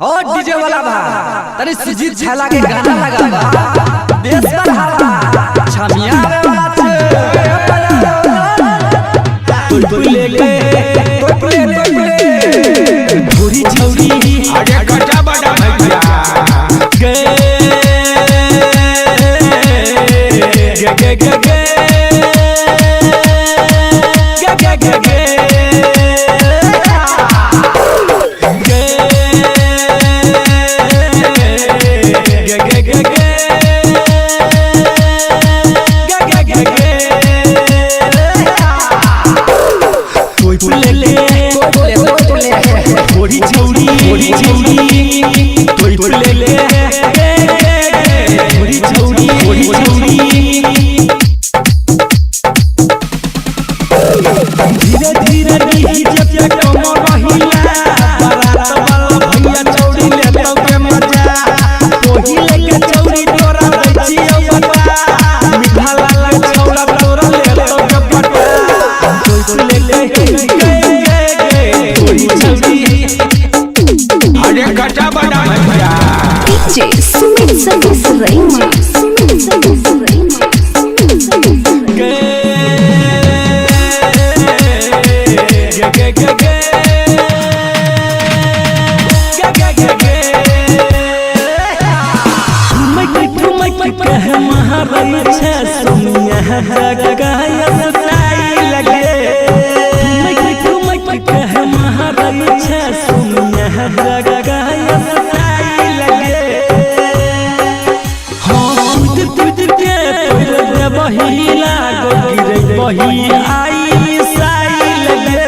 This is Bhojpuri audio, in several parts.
और डीजे वाला भा तनी सुजीत छैला के गाना लगा देश पर हवा छमिया वाला टुलटुले धुरी छौरी अरे कटा बड़ा भैया गे गे गे गे थोड़ी छौरी थोड़ी ले ले थोड़ी छौरी धीरे धीरे डीजे पे कमर रहिला बारात वाला भैया छौरी ले तो के मजा ओही लेके छौरी तोरा बचियो बता मीठा लाला छौरा तोरा ले तो के पटा थोड़ी ले ले थोड़ी छौरी अरे कटा बड़ा भैया DJ Sumit Sadis Raima वही आई साई लगे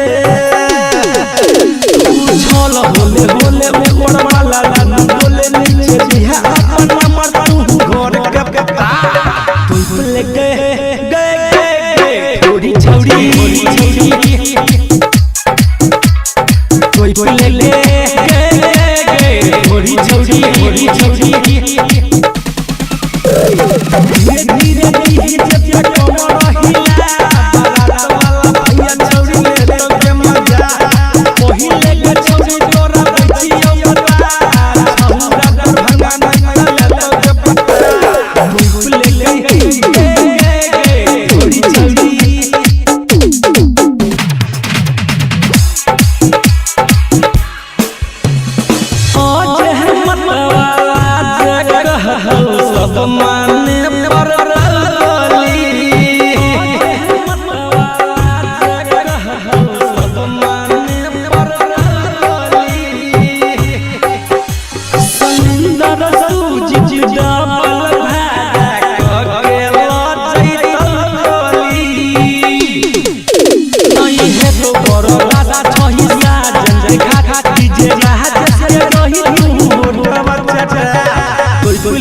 उछल होले होले ऊपर वाला बोले नीचे दिया अपन नंबर तू घर के तू लेके गए थोड़ी छौरी कोई ले ले थोड़ी छौरी धीरे धीरे डीजे पे कमर रहिला बारात वाला भैया छौरी ले तो के मजा ओही लेके छौरी तोरा बचियो बता छौरा दरभंगा में ले तो के पता भूल ले थोड़ी छौरी ओ जहमत वाला जगह सब माने पर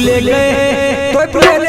ले गए